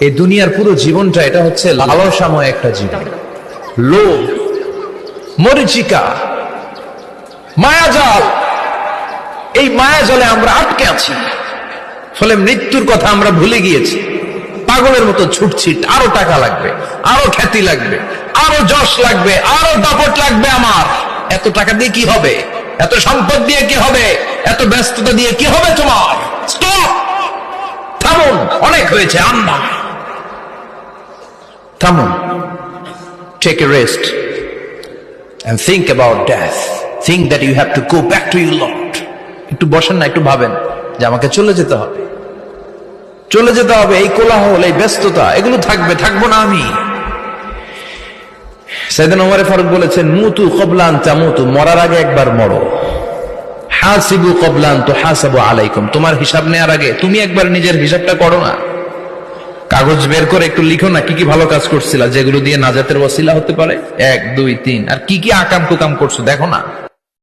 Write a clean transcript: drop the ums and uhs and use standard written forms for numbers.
এই দুনিয়ার পুরো জীবনটা এটা হচ্ছে লালসাময় একটা জীবন, লোভ, মরিচিকা, মায়াজাল। এই মায়াজালে আমরা আটকে আছি, ফলে মৃত্যুর কথা আমরা ভুলে গিয়েছি। পাগলের মতো ছুটছি, আরো টাকা লাগবে, আরো খ্যাতি লাগবে, আরো যশ লাগবে, আরো দাপট লাগবে। আমার এত টাকা দিয়ে কি হবে? এত সম্পদ দিয়ে কি হবে? এত ব্যস্ততা দিয়ে কি হবে তোমার? স্টপ, থামুন, অনেক হয়েছে। আম্মা থামুন, take a rest and think about death. Think that you have to go back to your Lord. একটু বসেন না, একটু ভাবেন যে আমাকে চলে যেতে হবে, চলে যেতে হবে। এই কোলাহল, এই ব্যস্ততা, এগুলো থাকবে, থাকবো না আমি। সাইয়েদনা ওমর ফারুক বলেছেন, মুতু ক্বাবলা আন তামুতু, মরার আগে একবার মরো। হাসিবু ক্বাবলা আন তুহাসাবু আলাইকুম, তোমার হিসাব নেওয়ার আগে তুমি একবার নিজের হিসাবটা করো না। কাগজ বের করে একটু লিখো না কি কি ভালো কাজ করছিলা, যেগুলো দিয়ে নাজাতের ওয়াসিলা হতে পারে। 1 2 3, আর কি কি আকাম কুকাম করছো দেখো না।